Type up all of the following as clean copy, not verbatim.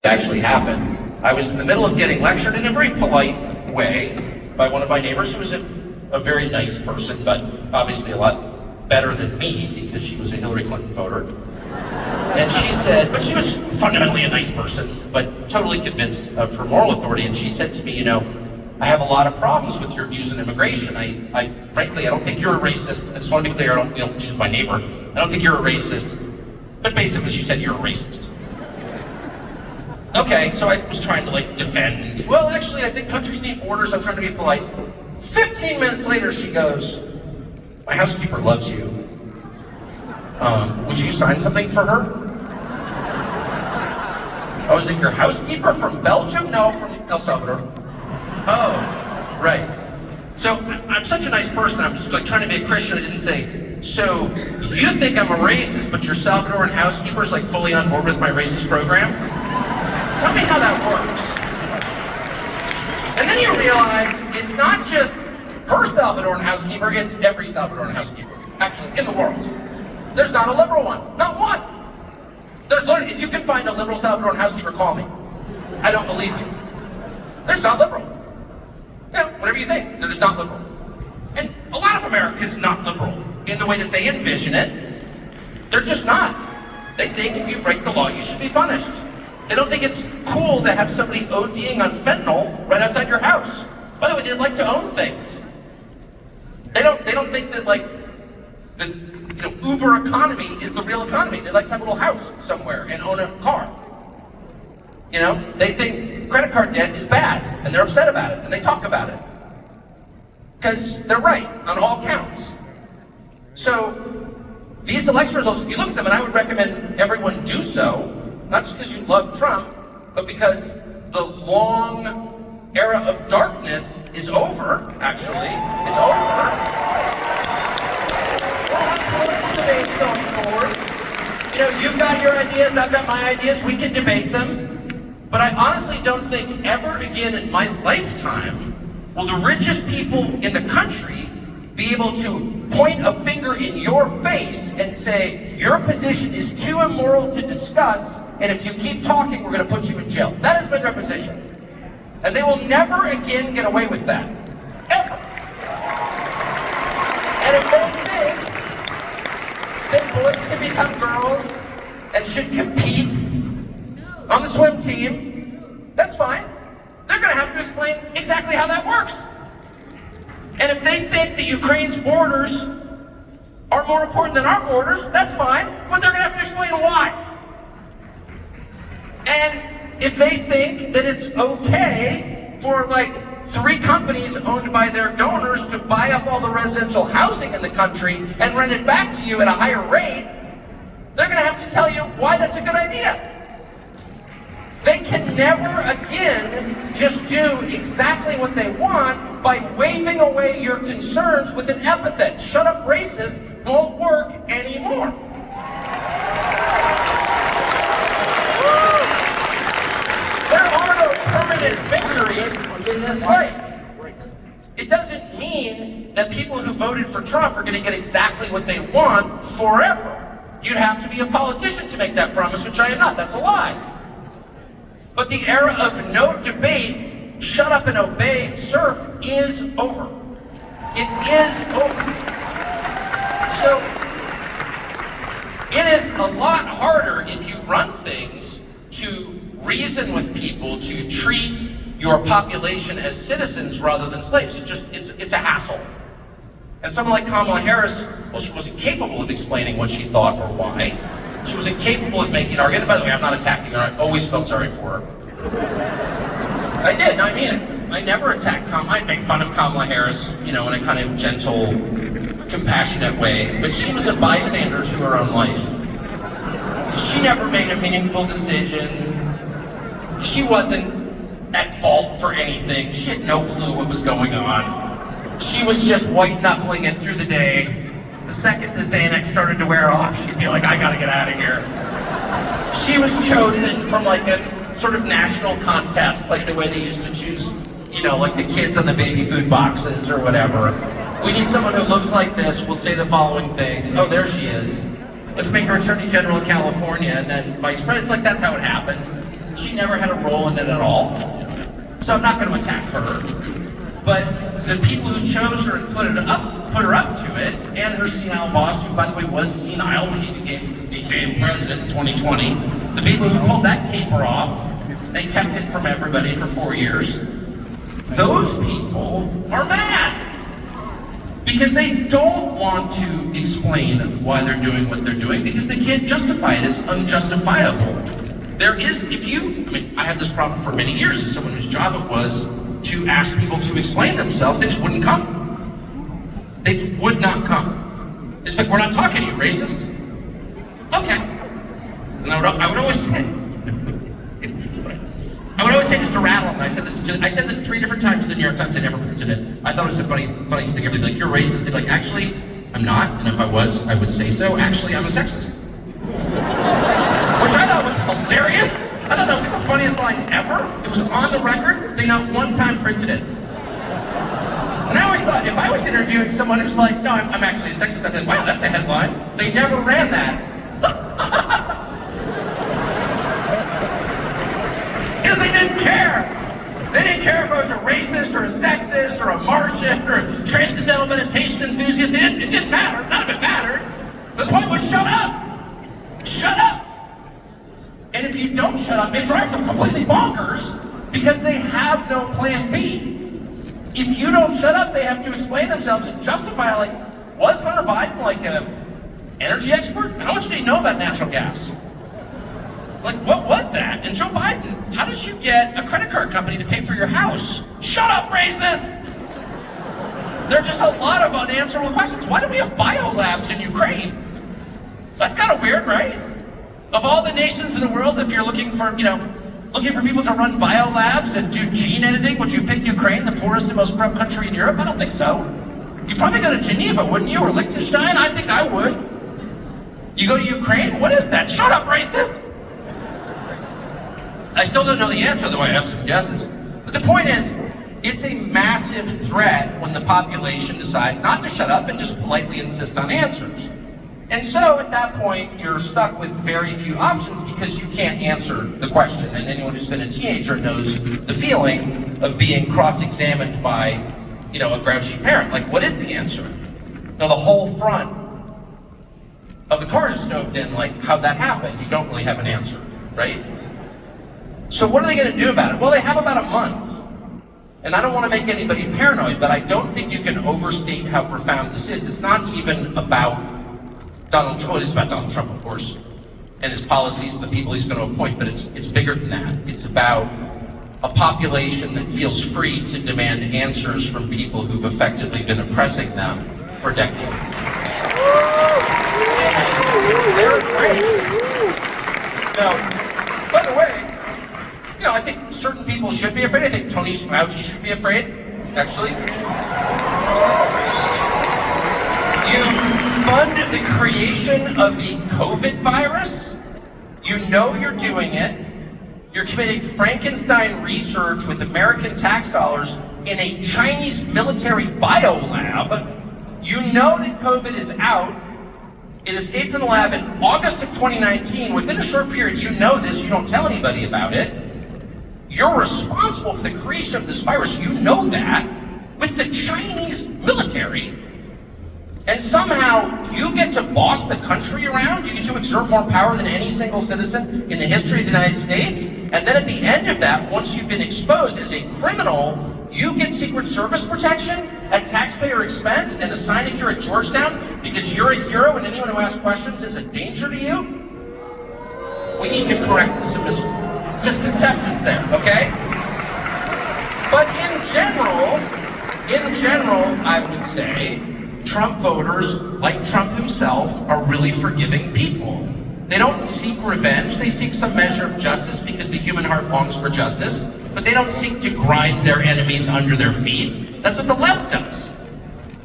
actually happened. I was in the middle of getting lectured in a very polite way by one of my neighbors who was a very nice person, but obviously a lot better than me because she was a Hillary Clinton voter. And she said, but she was fundamentally a nice person, but totally convinced of her moral authority. And she said to me, you know, I have a lot of problems with your views on immigration. Frankly, I don't think you're a racist. I just want to be clear, she's my neighbor. I don't think you're a racist. But basically she said, you're a racist. Okay, so I was trying to defend. Well, actually, I think countries need borders. I'm trying to be polite. 15 minutes later, she goes, my housekeeper loves you. Would you sign something for her? I was like, your housekeeper from Belgium? No, from El Salvador. Oh, right. So I'm such a nice person. I'm just trying to be a Christian. I didn't say, so you think I'm a racist, but your Salvadoran housekeeper's fully on board with my racist program? Tell me how that works. And then you realize it's not just her Salvadoran housekeeper, it's every Salvadoran housekeeper, actually, in the world. There's not a liberal one, not one. There's literally, if you can find a liberal Salvadoran housekeeper, call me. I don't believe you. There's not liberal. Whatever you think, they're just not liberal. And a lot of America is not liberal in the way that they envision it. They're just not. They think if you break the law, you should be punished. They don't think it's cool to have somebody ODing on fentanyl right outside your house. By the way, they like to own things. They don't think that the Uber economy is the real economy. They like to have a little house somewhere and own a car. They think credit card debt is bad, and they're upset about it, and they talk about it. Because they're right on all counts. So, these election results, if you look at them, and I would recommend everyone do so, not just because you love Trump, but because the long era of darkness is over, actually. It's over. We'll have political debates going forward. You've got your ideas, I've got my ideas, we can debate them. But I honestly don't think ever again in my lifetime will the richest people in the country be able to point a finger in your face and say, your position is too immoral to discuss, and if you keep talking, we're going to put you in jail. That has been their position. And they will never again get away with that. Ever. And if they think that boys can become girls and should compete on the swim team, that's fine. They're going to have to explain exactly how that works. And if they think that Ukraine's borders are more important than our borders, that's fine, but they're going to have to explain why. And if they think that it's okay for 3 companies owned by their donors to buy up all the residential housing in the country and rent it back to you at a higher rate, they're going to have to tell you why that's a good idea. They can never again just do exactly what they want by waving away your concerns with an epithet. Shut up, racist won't work anymore. There are no permanent victories in this life. It doesn't mean that people who voted for Trump are going to get exactly what they want forever. You'd have to be a politician to make that promise, which I am not. That's a lie. But the era of no debate, shut up and obey, surf, is over. It is over. So, it is a lot harder if you run things to reason with people, to treat your population as citizens rather than slaves. It's a hassle. And someone like Kamala Harris, well, she wasn't capable of explaining what she thought or why. She was incapable of making an argument. By the way, I'm not attacking her. I always felt sorry for her. I did. No, I mean it. I never attacked Kamala. I'd make fun of Kamala Harris, in a kind of gentle, compassionate way. But she was a bystander to her own life. She never made a meaningful decision. She wasn't at fault for anything. She had no clue what was going on. She was just white-knuckling it through the day. The second the Xanax started to wear off, she'd be like, I gotta get out of here. She was chosen from a sort of national contest, like the way they used to choose, like the kids on the baby food boxes or whatever. We need someone who looks like this, will say the following things. Oh, there she is. Let's make her Attorney General of California and then Vice President. That's how it happened. she never had a role in it at all. So I'm not going to attack her. But the people who chose her and put her up to it, and her senile boss, who by the way was senile when he became president in 2020, the people who pulled that caper off, they kept it from everybody for 4 years. Those people are mad because they don't want to explain why they're doing what they're doing because they can't justify it. It's unjustifiable. I had this problem for many years as someone whose job it was to ask people to explain themselves. They just wouldn't come. They would not come. It's like, we're not talking to you, racist. Okay. And I would always say, just to rattle them. I said this 3 different times to the New York Times. They never printed it. I thought it was the funniest thing ever. Like, you're racist. They'd be like, actually, I'm not. And if I was, I would say so. Actually, I'm a sexist. Which I thought was hilarious. I thought that was the funniest line ever. It was on the record. They not one time printed it. And I always thought, if I was interviewing someone who's like, no, I'm actually a sexist, I'd be like, wow, that's a headline. They never ran that. Because they didn't care. They didn't care if I was a racist or a sexist or a Martian or a transcendental meditation enthusiast. It didn't matter. None of it mattered. The point was, shut up. Shut up. And if you don't shut up, it drives them completely bonkers because they have no plan B. If you don't shut up, they have to explain themselves and justify, like, was Hunter Biden like an energy expert? How much did he know about natural gas? Like, what was that? And Joe Biden, how did you get a credit card company to pay for your house? Shut up, racist! There are just a lot of unanswerable questions. Why do we have biolabs in Ukraine? That's kind of weird, right? Of all the nations in the world, if you're looking for people to run biolabs and do gene editing, would you pick Ukraine, the poorest and most corrupt country in Europe? I don't think so. You'd probably go to Geneva, wouldn't you? Or Liechtenstein? I think I would. You go to Ukraine? What is that? Shut up, racist! I still don't know the answer, though I have some guesses. But the point is, it's a massive threat when the population decides not to shut up and just politely insist on answers. And so at that point, you're stuck with very few options because you can't answer the question. And anyone who's been a teenager knows the feeling of being cross-examined by, a grouchy parent. Like, what is the answer? Now, the whole front of the car is stoved in, like, how'd that happen? You don't really have an answer, right? So what are they going to do about it? Well, they have about a month. And I don't want to make anybody paranoid, but I don't think you can overstate how profound this is. It's not even about Donald Trump. It is about Donald Trump, of course, and his policies and the people he's going to appoint, but it's bigger than that. It's about a population that feels free to demand answers from people who've effectively been oppressing them for decades. And they're afraid. Now, by the way, I think certain people should be afraid. I think Tony Fauci should be afraid, actually. You fund the creation of the COVID virus. You know you're doing it. You're committing Frankenstein research with American tax dollars in a Chinese military biolab. You know that COVID is out. It escaped from the lab in August of 2019. Within a short period, you know this. You don't tell anybody about it. You're responsible for the creation of this virus. You know that with the Chinese military. And somehow you get to boss the country around. You get to exert more power than any single citizen in the history of the United States. And then at the end of that, once you've been exposed as a criminal, you get Secret Service protection at taxpayer expense and a sinecure at Georgetown because you're a hero and anyone who asks questions is a danger to you. We need to correct some misconceptions there, okay? But in general, I would say Trump voters, like Trump himself, are really forgiving people. They don't seek revenge, they seek some measure of justice because the human heart longs for justice, but they don't seek to grind their enemies under their feet. That's what the left does.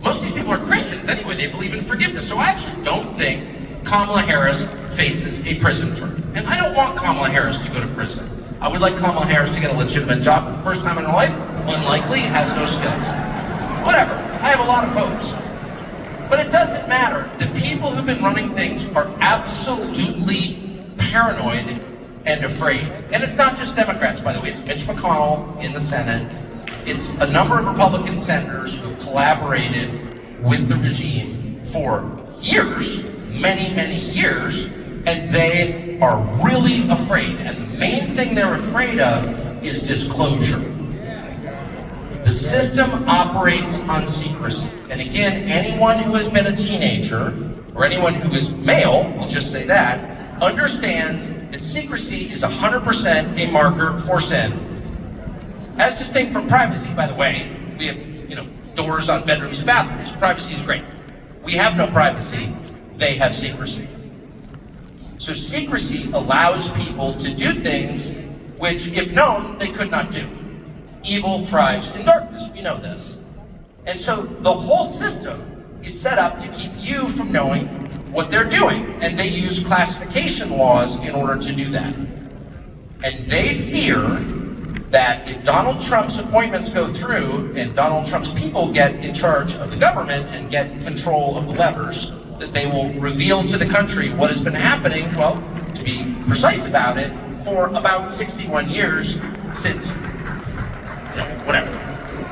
Most of these people are Christians anyway, they believe in forgiveness, so I actually don't think Kamala Harris faces a prison term. And I don't want Kamala Harris to go to prison. I would like Kamala Harris to get a legitimate job for the first time in her life. Unlikely, has no skills. Whatever, I have a lot of hopes. But it doesn't matter. The people who've been running things are absolutely paranoid and afraid. And it's not just Democrats, by the way. It's Mitch McConnell in the Senate. It's a number of Republican senators who have collaborated with the regime for years, many, many years, and they are really afraid. And the main thing they're afraid of is disclosure. The system operates on secrecy. And again, anyone who has been a teenager, or anyone who is male, we'll just say that, understands that secrecy is 100% a marker for sin. As distinct from privacy, by the way. We have, doors on bedrooms and bathrooms. Privacy is great. We have no privacy. They have secrecy. So secrecy allows people to do things which, if known, they could not do. Evil thrives in darkness. We know this. And so the whole system is set up to keep you from knowing what they're doing. And they use classification laws in order to do that. And they fear that if Donald Trump's appointments go through and Donald Trump's people get in charge of the government and get control of the levers, that they will reveal to the country what has been happening, well, to be precise about it, for about 61 years since,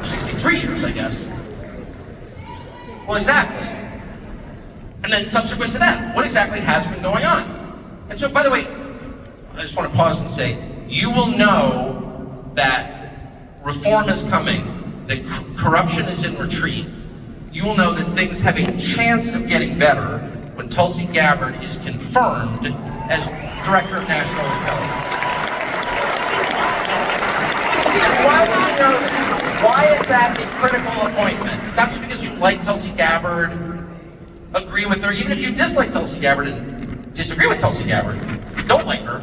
63 years, I guess. Well, exactly. And then subsequent to that, what exactly has been going on? And so, by the way, I just want to pause and say, you will know that reform is coming, that corruption is in retreat. You will know that things have a chance of getting better when Tulsi Gabbard is confirmed as Director of National Intelligence. And why do you know that? Why is that a critical appointment? It's not just because you like Tulsi Gabbard, agree with her, even if you dislike Tulsi Gabbard and disagree with Tulsi Gabbard, don't like her.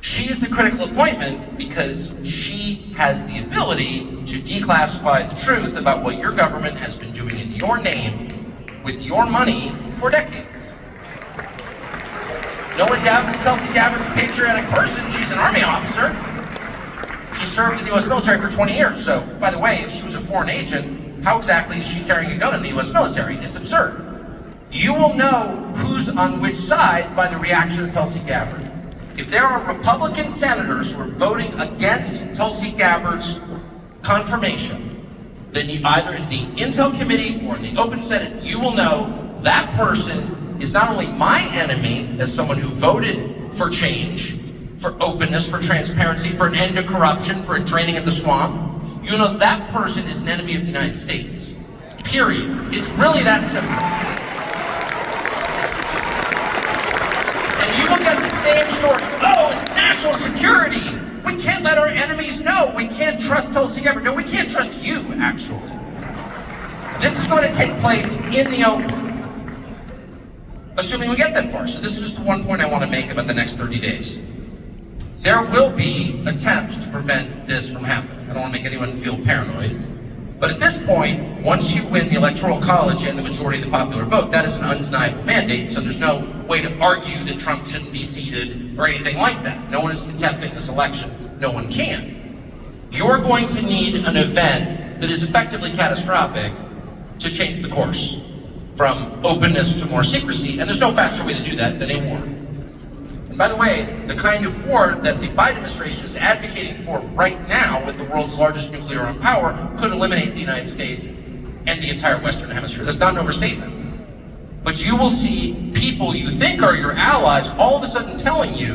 She is the critical appointment because she has the ability to declassify the truth about what your government has been doing in your name with your money for decades. No one doubts that Tulsi Gabbard's a patriotic person. She's an Army officer. She served in the U.S. military for 20 years. So, by the way, if she was a foreign agent, how exactly is she carrying a gun in the U.S. military? It's absurd. You will know who's on which side by the reaction of Tulsi Gabbard. If there are Republican senators who are voting against Tulsi Gabbard's confirmation, then you either in the Intel Committee or in the Open Senate, you will know that person is not only my enemy as someone who voted for change, for openness, for transparency, for an end to corruption, for a draining of the swamp, you know that person is an enemy of the United States. Period. It's really that simple. And you look at the same story, oh, it's national security. We can't let our enemies know. We can't trust Tulsi Gabbard. No, we can't trust you, actually. This is going to take place in the open, assuming we get that far. So this is just the one point I want to make about the next 30 days. There will be attempts to prevent this from happening. I don't want to make anyone feel paranoid. But at this point, once you win the Electoral College and the majority of the popular vote, that is an undeniable mandate, so there's no way to argue that Trump shouldn't be seated or anything like that. No one is contesting this election. No one can. You're going to need an event that is effectively catastrophic to change the course from openness to more secrecy, and there's no faster way to do that than a war. And by the way, the kind of war that the Biden administration is advocating for right now with the world's largest nuclear armed power could eliminate the United States and the entire Western Hemisphere. That's not an overstatement. But you will see people you think are your allies all of a sudden telling you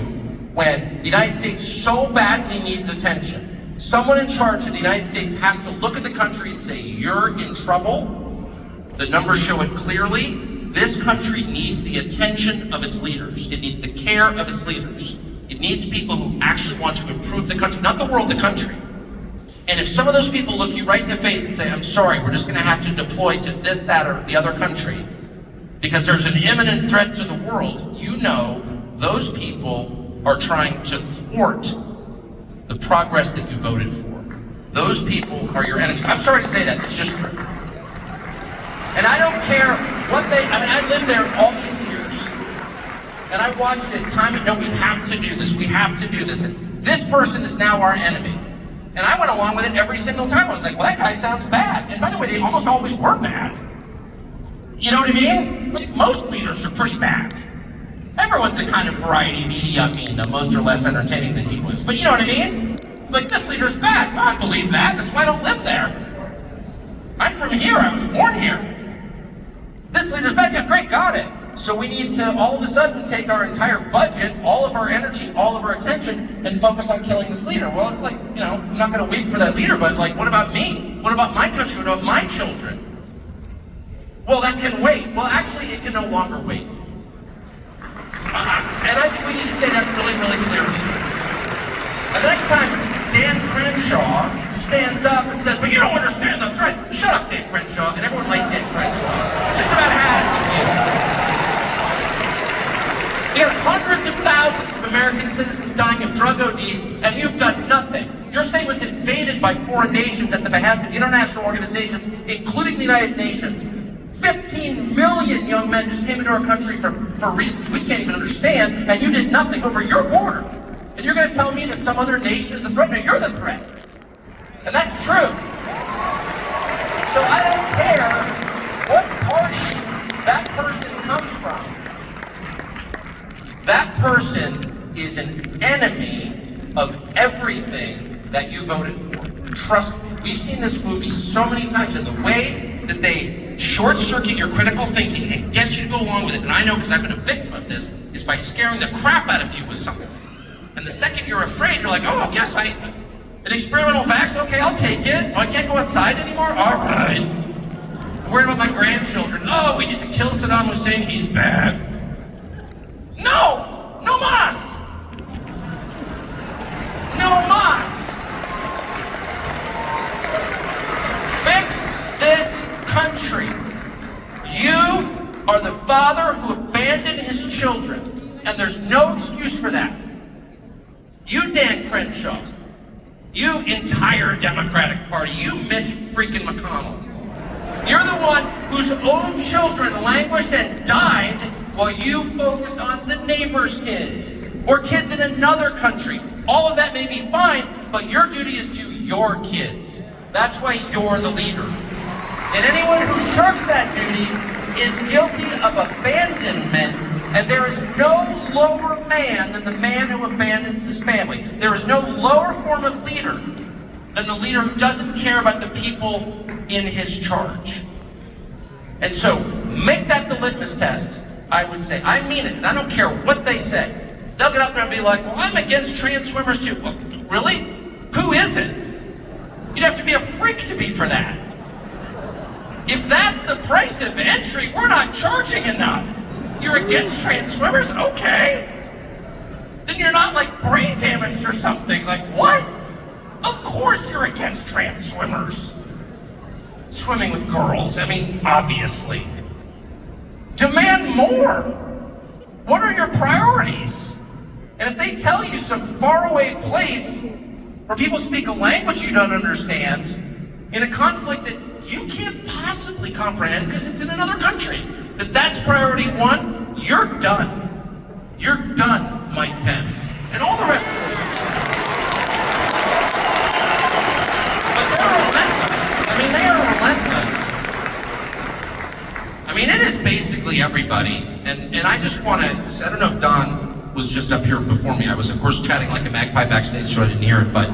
when the United States so badly needs attention, someone in charge of the United States has to look at the country and say, you're in trouble. The numbers show it clearly. This country needs the attention of its leaders. It needs the care of its leaders. It needs people who actually want to improve the country, not the world, the country. And if some of those people look you right in the face and say, I'm sorry, we're just going to have to deploy to this, that, or the other country because there's an imminent threat to the world, you know those people are trying to thwart the progress that you voted for. Those people are your enemies. I'm sorry to say that, it's just true. And I don't care what I lived there all these years. And I watched it time and no, we have to do this. We have to do this. And this person is now our enemy. And I went along with it every single time. I was like, well, that guy sounds bad. And by the way, they almost always were bad. You know what I mean? Like, most leaders are pretty bad. Everyone's a kind of variety of Idi Amin, though most are less entertaining than he was. But you know what I mean? Like, this leader's bad. Well, I believe that. That's why I don't live there. I'm from here. I was born here. This leader's bad. Yeah, great, got it. So we need to all of a sudden take our entire budget, all of our energy, all of our attention, and focus on killing this leader. Well, it's like, you know, I'm not going to weep for that leader, but like, what about me? What about my country? What about my children? Well, that can wait. Well, actually, it can no longer wait. And I think we need to say that really, really clearly. And the next time Dan Crenshaw stands up and says, but you don't understand the threat. Shut up, Dan Crenshaw. And everyone liked Dan Crenshaw. Just about had it with you. You have hundreds of thousands of American citizens dying of drug ODs, and you've done nothing. Your state was invaded by foreign nations at the behest of international organizations, including the United Nations. 15 million young men just came into our country for reasons we can't even understand, and you did nothing over your border. And you're going to tell me that some other nation is the threat? No, you're the threat. And that's true. So I don't care what party that person comes from. That person is an enemy of everything that you voted for. Trust me. We've seen this movie so many times, and the way that they short-circuit your critical thinking and get you to go along with it, and I know because I've been a victim of this, is by scaring the crap out of you with something. And the second you're afraid, you're like, oh, I guess an experimental vax, okay, I'll take it. Oh, I can't go outside anymore? All right. I'm worried about my grandchildren. Oh, we need to kill Saddam Hussein, he's bad. No! No mas! No mas! Fix this country. You are the father who abandoned his children, and there's no excuse for that. You, Dan Crenshaw, you entire Democratic Party, you Mitch freaking McConnell, you're the one whose own children languished and died while you focused on the neighbor's kids or kids in another country. All of that may be fine, but your duty is to your kids. That's why you're the leader. And anyone who shirks that duty is guilty of abandonment, and there is no lower man than the man who abandons his family. There is no lower form of leader than the leader who doesn't care about the people in his charge. And so, make that the litmus test, I would say. I mean it, and I don't care what they say. They'll get up there and be like, well, I'm against trans swimmers too. Well, really? Who isn't? You'd have to be a freak to be for that. If that's the price of entry, we're not charging enough. You're against trans swimmers? Okay. Then you're not like brain damaged or something. Like, what? Of course you're against trans swimmers. Swimming with girls, I mean, obviously. Demand more. What are your priorities? And if they tell you some faraway place where people speak a language you don't understand, in a conflict that you can't possibly comprehend because it's in another country, that's priority one, you're done. You're done, Mike Pence. And all the rest of us. But they're relentless. I mean, they are relentless. I mean, it is basically everybody. And I just want to, I don't know if Don was just up here before me. I was, of course, chatting like a magpie backstage, so I didn't hear it, but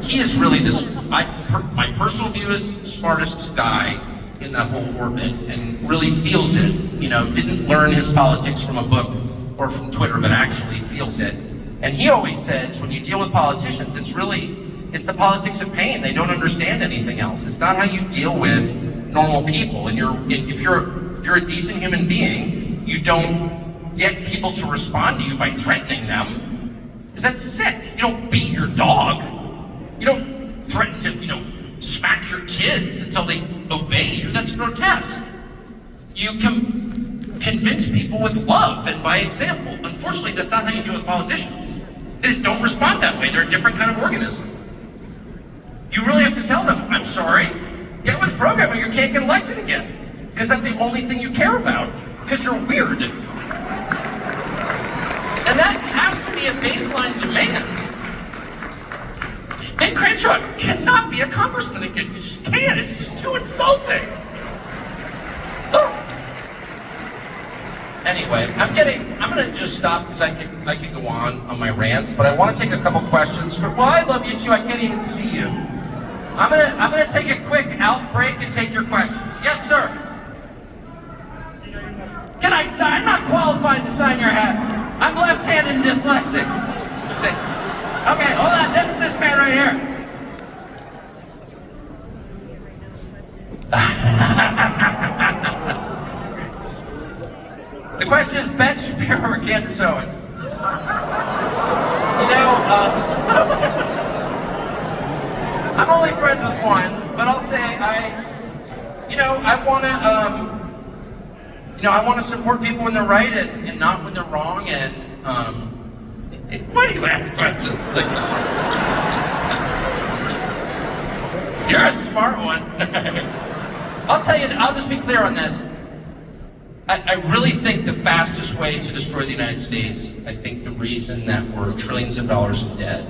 he is really this, my personal view is smartest guy in that whole orbit and really feels it. You know, didn't learn his politics from a book or from Twitter, but actually feels it. And he always says, when you deal with politicians, it's the politics of pain. They don't understand anything else. It's not how you deal with normal people. And if you're a decent human being, you don't get people to respond to you by threatening them, because that's sick. You don't beat your dog. You don't threaten to, smack your kids until they obey you. That's grotesque. You can convince people with love and by example. Unfortunately, that's not how you deal with politicians. They just don't respond that way. They're a different kind of organism. You really have to tell them, I'm sorry, get with the program or you can't get elected again. Because that's the only thing you care about. Because you're weird. And that has to be a baseline demand. Dick Crenshaw cannot be a congressman again. You just can't. It's just too insulting. Oh. Anyway. Anyway, I'm gonna just stop because I could go on my rants, but I want to take a couple questions. Well, I love you too. I can't even see you. I'm gonna take a quick out break and take your questions. Yes, sir. Can I sign? I'm not qualified to sign your hat. I'm left-handed and dyslexic. Okay, hold on. This man right here. The question is Ben Shapiro or Candace Owens? I'm only friends with one, but I'll say I want to support people when they're right and not when they're wrong. And why do you ask questions like that? You're a smart one. I'll tell you. I'll just be clear on this. I really think the fastest way to destroy the United States, I think the reason that we're trillions of dollars in debt,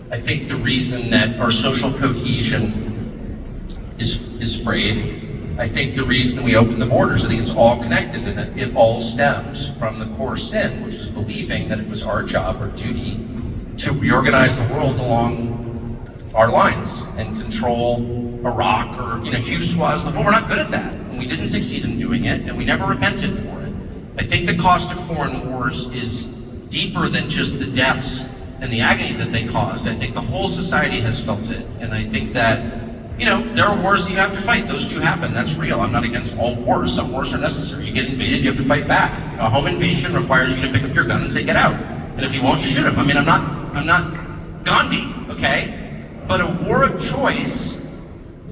I think the reason that our social cohesion is frayed, I think the reason we opened the borders, I think it's all connected, and it all stems from the core sin, which is believing that it was our job or duty to reorganize the world along our lines and control Iraq or huge swaths. But we're not good at that, and we didn't succeed in doing it, and we never repented for it. I think the cost of foreign wars is deeper than just the deaths and the agony that they caused. I think the whole society has felt it, and I think that there are wars that you have to fight. Those do happen. That's real. I'm not against all wars. Some wars are necessary. You get invaded, you have to fight back. A home invasion requires you to pick up your gun and say, get out. And if you won't, you shoot him. I mean, I'm not Gandhi, okay? But a war of choice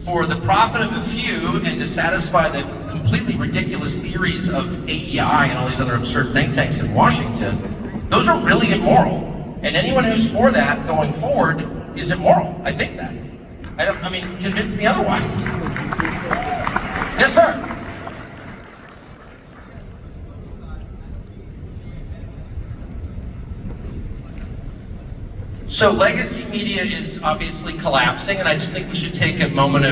for the profit of a few and to satisfy the completely ridiculous theories of AEI and all these other absurd think tanks in Washington, those are really immoral. And anyone who's for that going forward is immoral. I think that. Convince me otherwise. Yes, sir. So legacy media is obviously collapsing, and I just think we should take a moment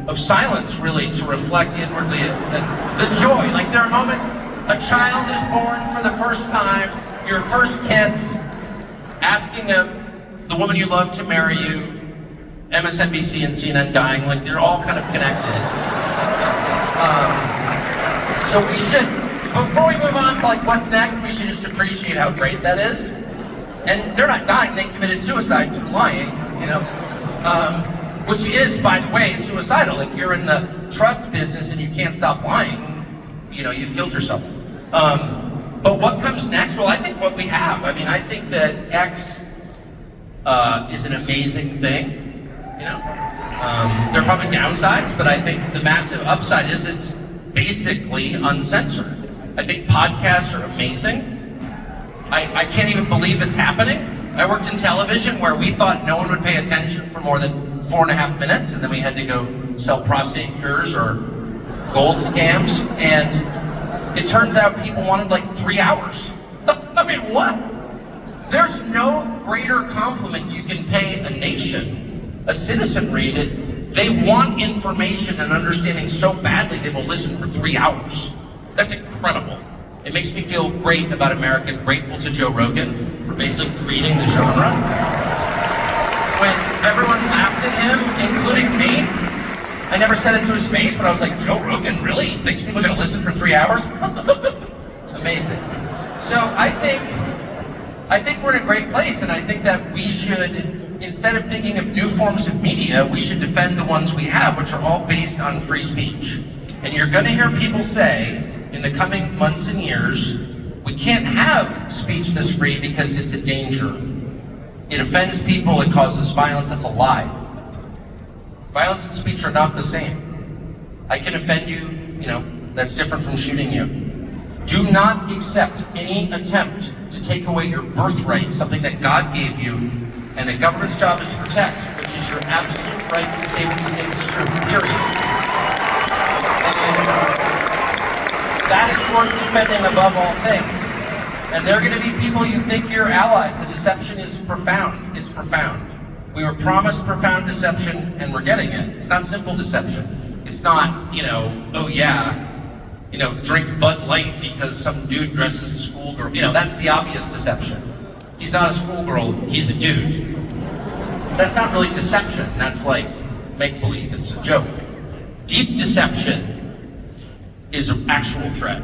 of silence, really, to reflect inwardly at the joy. Like, there are moments, a child is born for the first time, your first kiss, asking the woman you love to marry you, MSNBC and CNN dying, like, they're all kind of connected. So we should, before we move on to like what's next, we should just appreciate how great that is. And they're not dying, they committed suicide through lying, which is, by the way, suicidal. If you're in the trust business and you can't stop lying, you've killed yourself. But what comes next? Well, I think what we have. I think that X is an amazing thing. There are probably downsides, but I think the massive upside is it's basically uncensored. I think podcasts are amazing. I can't even believe it's happening. I worked in television where we thought no one would pay attention for more than 4.5 minutes, and then we had to go sell prostate cures or gold scams, and it turns out people wanted like 3 hours. What? There's no greater compliment you can pay a nation, a citizenry, that they want information and understanding so badly they will listen for 3 hours. That's incredible. It makes me feel great about America, grateful to Joe Rogan for basically creating the genre. When everyone laughed at him, including me, I never said it to his face, but I was like, Joe Rogan, really? Thinks people are gonna listen for 3 hours? Amazing. So I think we're in a great place, and I think that we should, instead of thinking of new forms of media, we should defend the ones we have, which are all based on free speech. And you're gonna hear people say, in the coming months and years, we can't have speech this free because it's a danger. It offends people, it causes violence. That's a lie. Violence and speech are not the same. I can offend you, that's different from shooting you. Do not accept any attempt to take away your birthright, something that God gave you, and the government's job is to protect, which is your absolute right to say what you think is true, period. And that is worth defending above all things. And there are going to be people you think you're allies. The deception is profound. It's profound. We were promised profound deception, and we're getting it. It's not simple deception. It's not, oh yeah, drink Bud Light because some dude dressed as a schoolgirl. That's the obvious deception. He's not a schoolgirl, he's a dude. That's not really deception, that's like make-believe, it's a joke. Deep deception is an actual threat,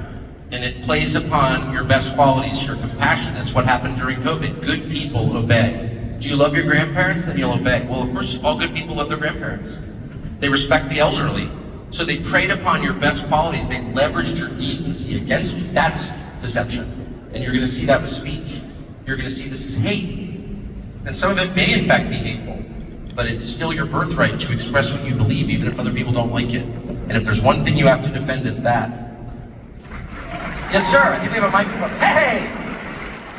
and it plays upon your best qualities, your compassion. That's what happened during COVID. Good people obey. Do you love your grandparents? Then you'll obey. Well, of course, all good people love their grandparents. They respect the elderly. So they preyed upon your best qualities. They leveraged your decency against you. That's deception. And you're going to see that with speech. You're going to see this as hate. And some of it may, in fact, be hateful. But it's still your birthright to express what you believe, even if other people don't like it. And if there's one thing you have to defend, it's that. Yes, sir. I think we have a microphone. Hey!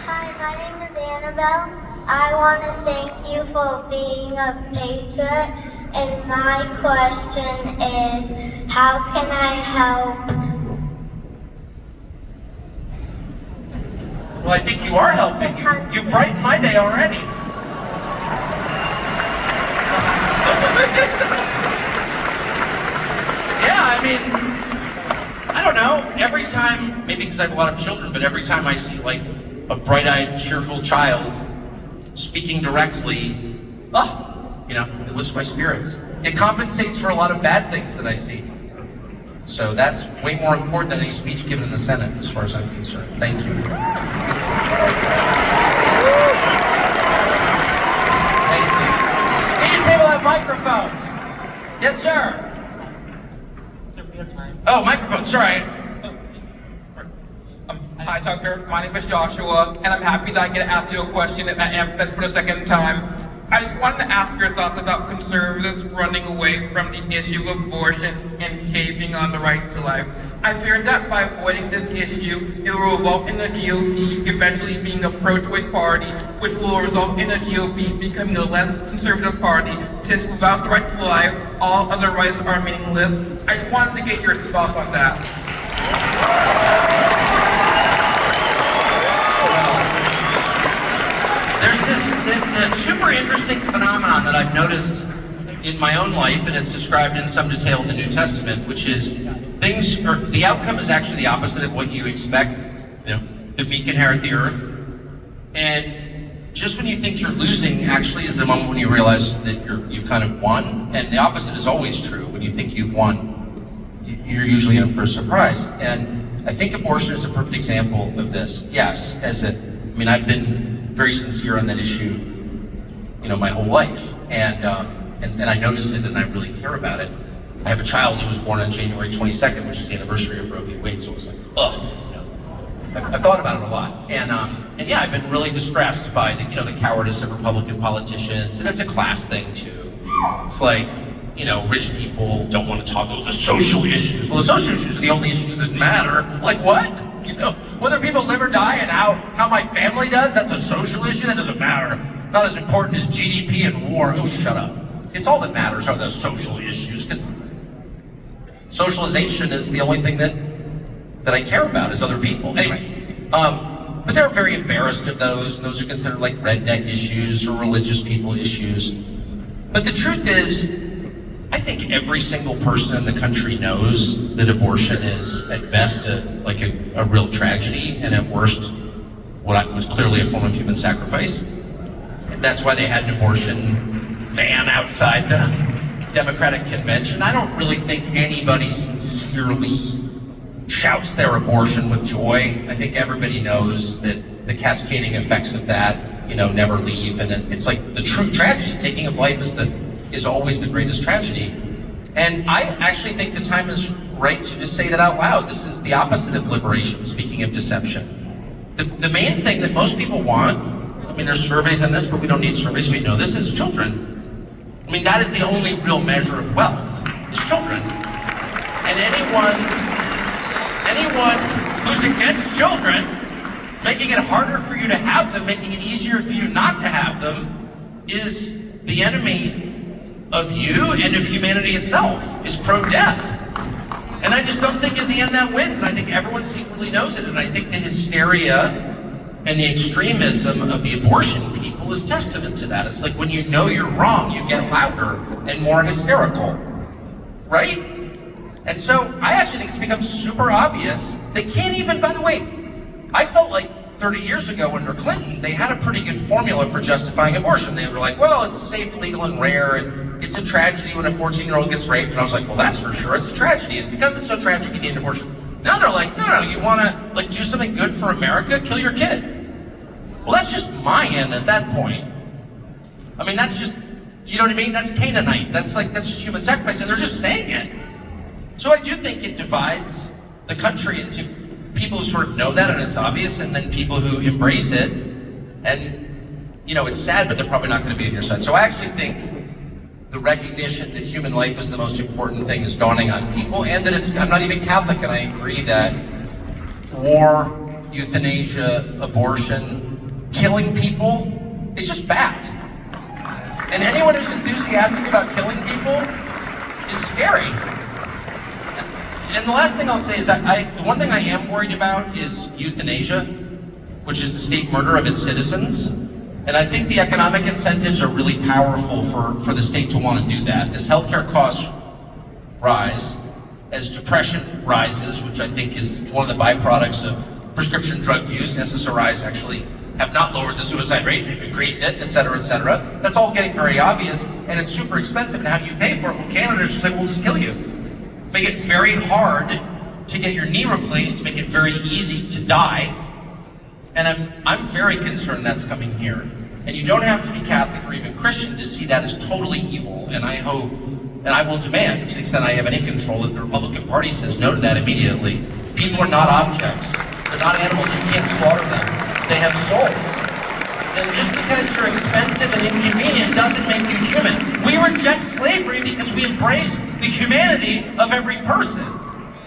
Hi, my name is Annabelle. I want to thank you for being a patriot. And my question is, how can I help? Well, I think you are helping. You've brightened my day already. Yeah, I mean, I don't know. Every time, maybe because I have a lot of children, but every time I see like a bright-eyed, cheerful child speaking directly, it lifts my spirits. It compensates for a lot of bad things that I see. So that's way more important than any speech given in the Senate, as far as I'm concerned. Thank you. These people have microphones. Yes, sir. Sir, we have time. Oh, microphone. Sorry. Hi, Tucker. My name is Joshua, and I'm happy that I get to ask you a question at Amfest for the second time. I just wanted to ask your thoughts about conservatives running away from the issue of abortion and caving on the right to life. I fear that by avoiding this issue, it will result in the GOP eventually being a pro-choice party, which will result in the GOP becoming a less conservative party, since without the right to life, all other rights are meaningless. I just wanted to get your thoughts on that. There's this super interesting phenomenon that I've noticed in my own life, and it's described in some detail in the New Testament, which is the outcome is actually the opposite of what you expect. The meek inherit the earth. And just when you think you're losing, actually is the moment when you realize that you've kind of won. And the opposite is always true. When you think you've won, you're usually in for a surprise. And I think abortion is a perfect example of this. Yes, I've been very sincere on that issue, my whole life, and I noticed it, and I really care about it. I have a child who was born on January 22nd, which is the anniversary of Roe v. Wade, so it was like, I've thought about it a lot, and yeah, I've been really distressed by the cowardice of Republican politicians, and it's a class thing too. It's like, rich people don't want to talk about the social issues. Well, the social issues are the only issues that matter. Like what? Whether people live or die and how my family does, that's a social issue, that doesn't matter. Not as important as GDP and war. Oh, shut up. It's all that matters are the social issues, because socialization is the only thing that I care about is other people. Anyway, but they're very embarrassed of those, and those are considered like redneck issues or religious people issues. But the truth is, I think every single person in the country knows that abortion is, at best, a real tragedy, and at worst, what was clearly a form of human sacrifice. And that's why they had an abortion van outside the Democratic convention. I don't really think anybody sincerely shouts their abortion with joy. I think everybody knows that the cascading effects of that, never leave, and it's like the true tragedy. Taking of life is always the greatest tragedy. And I actually think the time is right to just say that out loud. This is the opposite of liberation, speaking of deception. The main thing that most people want, there's surveys on this, but we don't need surveys, we know this, is children. That is the only real measure of wealth, is children. And anyone who's against children, making it harder for you to have them, making it easier for you not to have them, is the enemy of you and of humanity itself, is pro-death. And I just don't think in the end that wins, and I think everyone secretly knows it, and I think the hysteria and the extremism of the abortion people is testament to that. It's like when you know you're wrong, you get louder and more hysterical, right? And so I actually think it's become super obvious. They can't even, by the way, I felt like 30 years ago under Clinton, they had a pretty good formula for justifying abortion. They were like, well, it's safe, legal, and rare, and it's a tragedy when a 14-year-old gets raped. And I was like, well, that's for sure, it's a tragedy. And because it's so tragic, you need an abortion. Now they're like, no, you wanna do something good for America? Kill your kid. Well, that's just my end at that point. I mean, that's just, you know what I mean? That's Canaanite. That's just human sacrifice, and they're just saying it. So I do think it divides the country into people who sort of know that and it's obvious, and then people who embrace it. And, it's sad, but they're probably not gonna be on your side. So I actually think the recognition that human life is the most important thing is dawning on people, and that I'm not even Catholic, and I agree that war, euthanasia, abortion, killing people is just bad. And anyone who's enthusiastic about killing people is scary. And the last thing I'll say is the one thing I am worried about is euthanasia, which is the state murder of its citizens. And I think the economic incentives are really powerful for the state to want to do that. As healthcare costs rise, as depression rises, which I think is one of the byproducts of prescription drug use, SSRIs actually have not lowered the suicide rate, they've increased it, et cetera, et cetera. That's all getting very obvious, and it's super expensive, and how do you pay for it? Well, Canada's just like, we'll just kill you. Make it very hard to get your knee replaced, make it very easy to die. And I'm very concerned that's coming here. And you don't have to be Catholic or even Christian to see that as totally evil. And I hope, and I will demand, to the extent I have any control, that the Republican Party says no to that immediately. People are not objects. They're not animals, you can't slaughter them. They have souls. And just because you're expensive and inconvenient doesn't make you human. We reject slavery because we embrace the humanity of every person.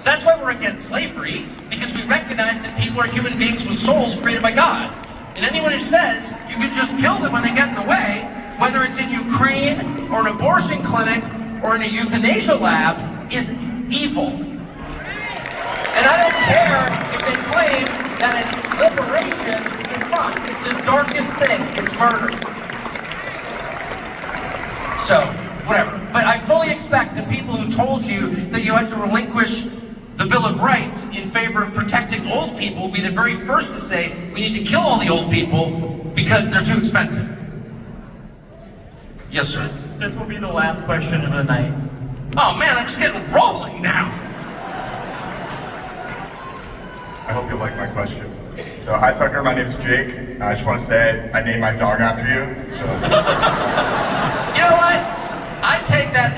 That's why we're against slavery, because we recognize that people are human beings with souls created by God. And anyone who says you can just kill them when they get in the way, whether it's in Ukraine or an abortion clinic or in a euthanasia lab, is evil. And I don't care if they claim that it's liberation. It's not. It's the darkest thing. It's murder. So, whatever. But I fully expect the people who told you that you had to relinquish the Bill of Rights in favor of protecting old people will be the very first to say we need to kill all the old people because they're too expensive. Yes, sir. This will be the last question of the night. Oh man, I'm just getting rolling now. I hope you like my question. So, hi Tucker, my name's Jake. I just want to say I named my dog after you. So. You know what? I take that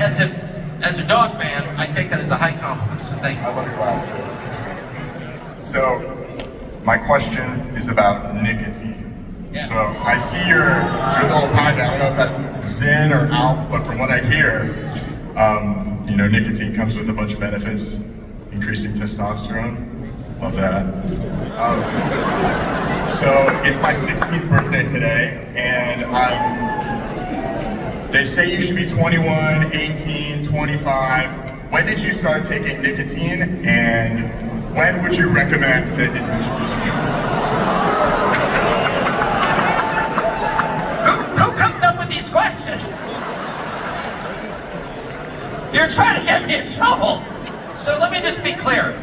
as a dog man, I take that as a high compliment, so thank you. I love your laugh. So, my question is about nicotine. Yeah. So, I see your little podcast. I don't know if that's Zin or Alp, but from what I hear, nicotine comes with a bunch of benefits, increasing testosterone. Love that. So, it's my 16th birthday today, and they say you should be 21, 18, 25. When did you start taking nicotine, and when would you recommend taking nicotine? Who comes up with these questions? You're trying to get me in trouble. So let me just be clear.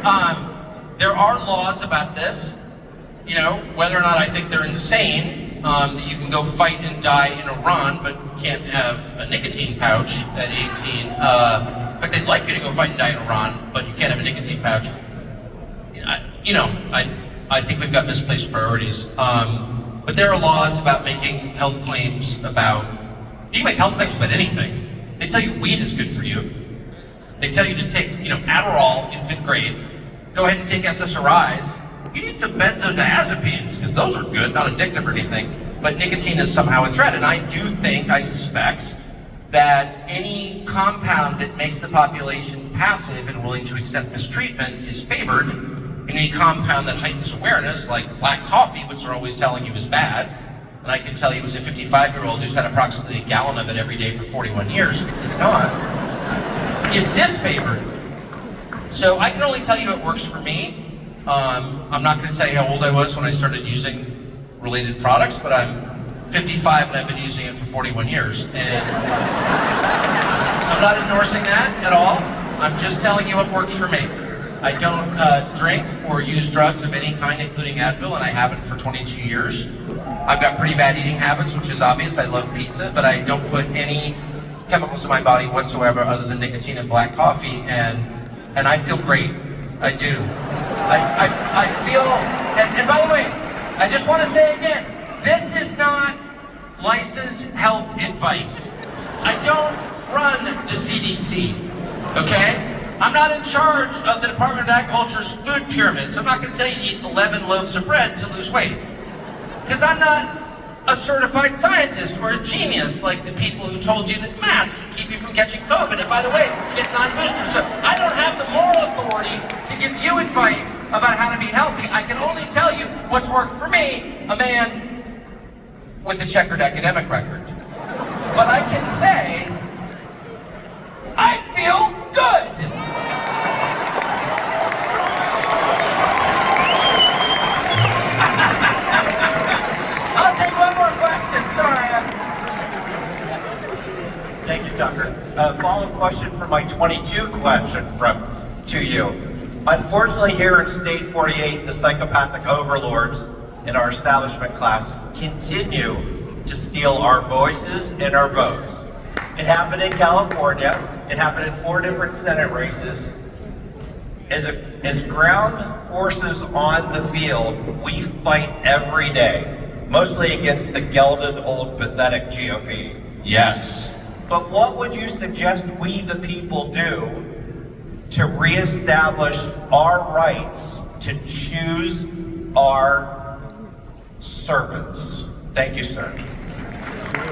There are laws about this. Whether or not I think they're insane, that you can go fight and die in Iran, but can't have a nicotine pouch at 18. In fact, they'd like you to go fight and die in Iran, but you can't have a nicotine pouch. I think we've got misplaced priorities. But there are laws about making health claims about, you can make health claims about anything. They tell you weed is good for you. They tell you to take, Adderall in 5th grade. Go ahead and take SSRIs. You need some benzodiazepines, because those are good, not addictive or anything, but nicotine is somehow a threat. And I suspect, that any compound that makes the population passive and willing to accept mistreatment is favored, and any compound that heightens awareness, like black coffee, which they're always telling you is bad, and I can tell you as a 55-year-old who's had approximately a gallon of it every day for 41 years, it's not, is disfavored. So I can only tell you it works for me. I'm not going to tell you how old I was when I started using related products, but I'm 55 and I've been using it for 41 years. And I'm not endorsing that at all. I'm just telling you what works for me. I don't drink or use drugs of any kind, including Advil, and I haven't for 22 years. I've got pretty bad eating habits, which is obvious. I love pizza, but I don't put any chemicals in my body whatsoever other than nicotine and black coffee, and I feel great. I do. I feel, and by the way, I just want to say again, this is not licensed health advice. I don't run the CDC, okay? I'm not in charge of the Department of Agriculture's food pyramids. I'm not going to tell you to eat 11 loaves of bread to lose weight. Because I'm not a certified scientist or a genius like the people who told you that masks keep you from catching COVID. And by the way, get 9 boosters. So I don't have the moral authority to give you advice about how to be healthy. I can only tell you what's worked for me, a man with a checkered academic record. But I can say, I feel good. I'll take one more question. Sorry. Thank you, Tucker. Follow-up question for my 22 question to you. Unfortunately, here in State 48, the psychopathic overlords in our establishment class continue to steal our voices and our votes. It happened in California. It happened in 4 different Senate races. As ground forces on the field, we fight every day, mostly against the gelded, old, pathetic GOP. Yes. But what would you suggest we, the people, do to reestablish our rights to choose our servants? Thank you, sir.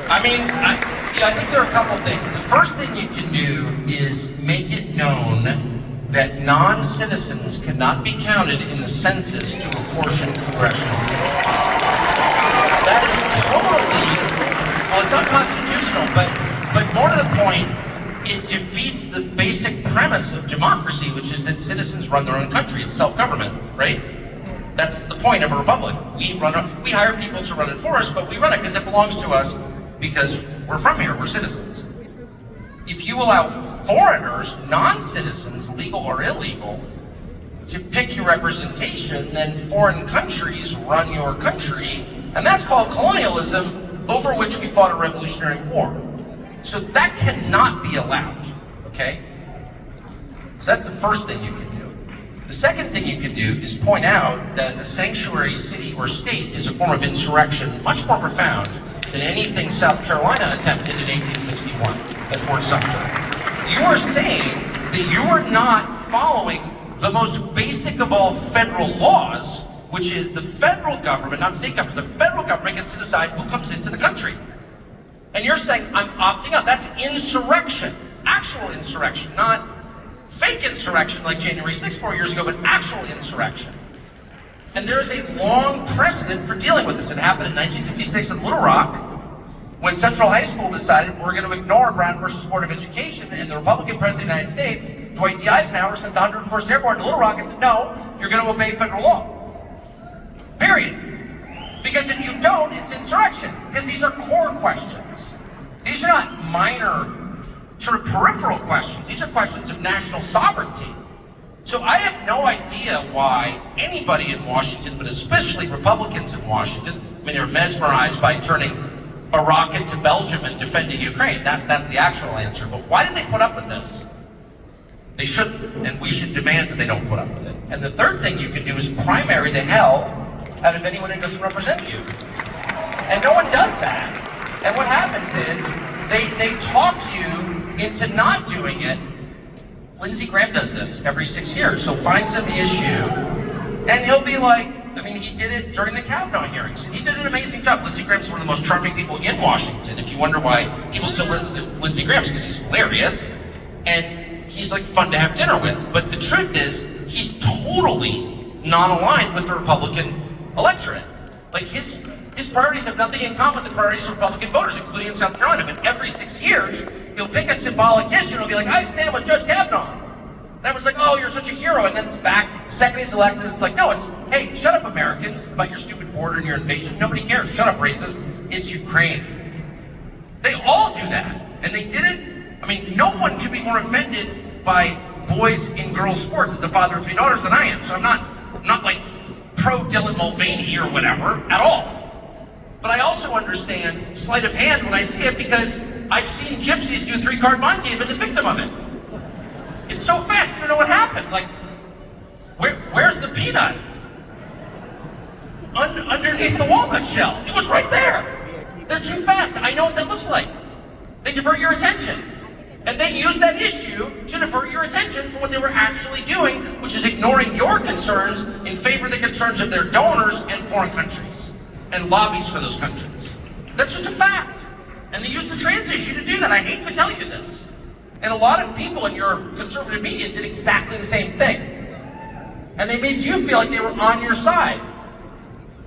I mean, I think there are a couple things. The first thing you can do is make it known that non-citizens cannot be counted in the census to apportion congressional seats. That is totally, well, it's unconstitutional, but more to the point, it defeats the basic premise of democracy, which is that citizens run their own country. It's self-government, right? That's the point of a republic. We hire people to run it for us, but we run it because it belongs to us because we're from here, we're citizens. If you allow foreigners, non-citizens, legal or illegal, to pick your representation, then foreign countries run your country, and that's called colonialism, over which we fought a revolutionary war. So that cannot be allowed, okay? So that's the first thing you can do. The second thing you can do is point out that a sanctuary city or state is a form of insurrection much more profound than anything South Carolina attempted in 1861 at Fort Sumter. You are saying that you are not following the most basic of all federal laws, which is the federal government, not state governments, the federal government gets to decide who comes into the country. And you're saying, I'm opting out. That's insurrection, actual insurrection, not fake insurrection like January 6th 4 years ago, but actual insurrection. And there is a long precedent for dealing with this. It happened in 1956 in Little Rock, when Central High School decided we're going to ignore Brown versus Board of Education, and the Republican President of the United States, Dwight D. Eisenhower, sent the 101st Airborne to Little Rock and said, no, you're going to obey federal law. Period. Because if you don't, it's insurrection. Because these are core questions. These are not minor, sort of peripheral questions. These are questions of national sovereignty. So I have no idea why anybody in Washington, but especially Republicans in Washington, I mean, they're mesmerized by turning Iraq into Belgium and defending Ukraine. That's the actual answer. But why did they put up with this? They shouldn't, and we should demand that they don't put up with it. And the third thing you can do is primary the hell out of anyone who doesn't represent you. And no one does that. And what happens is, they talk you into not doing it. Lindsey Graham does this every 6 years. So find some issue, and he'll be like, I mean, he did it during the Kavanaugh hearings. He did an amazing job. Lindsey Graham's one of the most charming people in Washington. If you wonder why people still listen to Lindsey Graham, it's because he's hilarious, and he's like fun to have dinner with. But the truth is, he's totally non-aligned with the Republican electorate. Like his priorities have nothing in common with the priorities of Republican voters, including in South Carolina. But every 6 years, he'll pick a symbolic issue and he'll be like, I stand with Judge Kavanaugh. And everyone's like, oh, you're such a hero. And then it's back, the second he's elected, it's like, no, it's, hey, shut up, Americans, about your stupid border and your invasion. Nobody cares. Shut up, racist. It's Ukraine. They all do that. And they did it. I mean, no one could be more offended by boys in girls sports as the father of 3 daughters than I am. So I'm not like pro Dylan Mulvaney or whatever at all. But I also understand sleight of hand when I see it because I've seen gypsies do 3-card Monte and been the victim of it. It's so fast, you don't know what happened. Like, where's the peanut? Underneath the walnut shell. It was right there. They're too fast. I know what that looks like. They divert your attention. And they use that issue to divert your attention from what they were actually doing, which is ignoring your concerns in favor of the concerns of their donors and foreign countries and lobbies for those countries. That's just a fact. And they use the trans issue to do that. I hate to tell you this. And a lot of people in your conservative media did exactly the same thing. And they made you feel like they were on your side.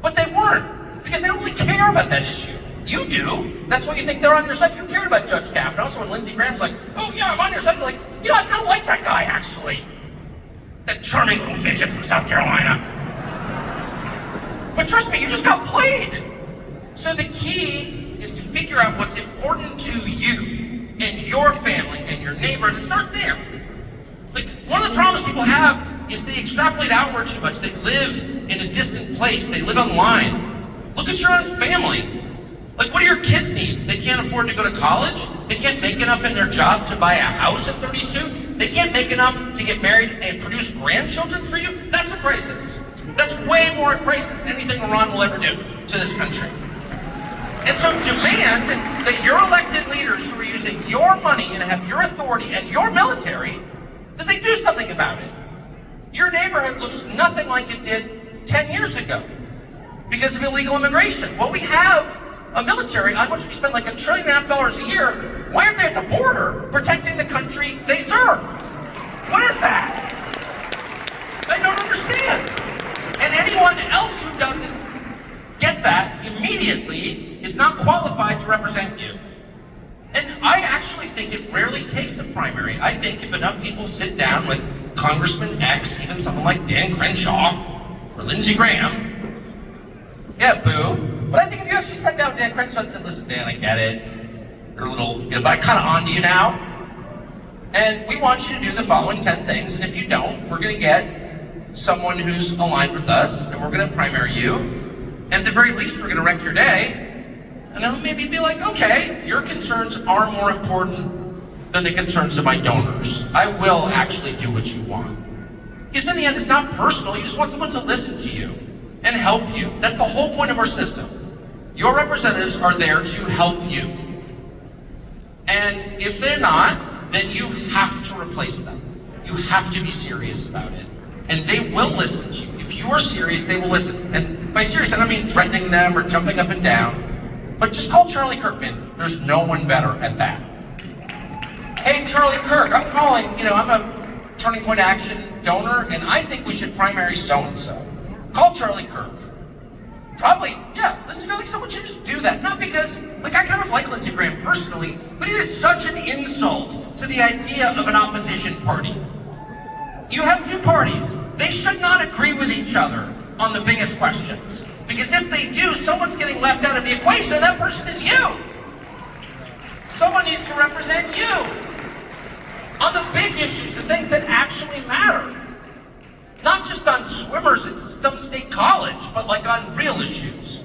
But they weren't, because they don't really care about that issue. You do. That's why you think they're on your side. You cared about Judge Kavanaugh. So when Lindsey Graham's like, oh yeah, I'm on your side, you're like, you know, I kind of like that guy, actually. That charming little midget from South Carolina. But trust me, you just got played. So the key is to figure out what's important to you and your family and your neighbor, and start there. Like, one of the problems people have is they extrapolate outward too much. They live in a distant place. They live online. Look at your own family. Like, what do your kids need? They can't afford to go to college? They can't make enough in their job to buy a house at 32? They can't make enough to get married and produce grandchildren for you? That's a crisis. That's way more a crisis than anything Iran will ever do to this country. And so demand that your elected leaders who are using your money and have your authority and your military, that they do something about it. Your neighborhood looks nothing like it did 10 years ago because of illegal immigration. Well, we have a military on which we spend like $1.5 trillion a year. Why aren't they at the border protecting the country they serve? What is that? I don't understand. And anyone else who doesn't get that immediately is not qualified to represent you. And I actually think it rarely takes a primary. I think if enough people sit down with Congressman X, even someone like Dan Crenshaw or Lindsey Graham, yeah, boo. But I think if you actually sat down with Dan Crenshaw and said, listen, Dan, I get it. You're a little, but I'm kind of onto you now. And we want you to do the following 10 things. And if you don't, we're going to get someone who's aligned with us, and we're going to primary you. And at the very least, we're going to wreck your day. And then maybe be like, okay, your concerns are more important than the concerns of my donors. I will actually do what you want. Because in the end, it's not personal. You just want someone to listen to you and help you. That's the whole point of our system. Your representatives are there to help you. And if they're not, then you have to replace them. You have to be serious about it. And they will listen to you. If you are serious, they will listen. And by serious, I don't mean threatening them or jumping up and down. But just call Charlie Kirkman. There's no one better at that. Hey, Charlie Kirk, I'm calling, I'm a Turning Point Action donor, and I think we should primary so-and-so. Call Charlie Kirk. Probably, yeah, Lindsey Graham, someone should just do that. Not because, I kind of like Lindsey Graham personally, but it is such an insult to the idea of an opposition party. You have two parties. They should not agree with each other on the biggest questions. Because if they do, someone's getting left out of the equation, and that person is you. Someone needs to represent you on the big issues, the things that actually matter. Not just on swimmers at some state college, but on real issues.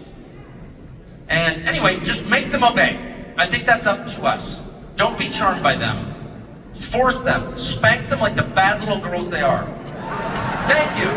And anyway, just make them obey. I think that's up to us. Don't be charmed by them. Force them. Spank them like the bad little girls they are. Thank you.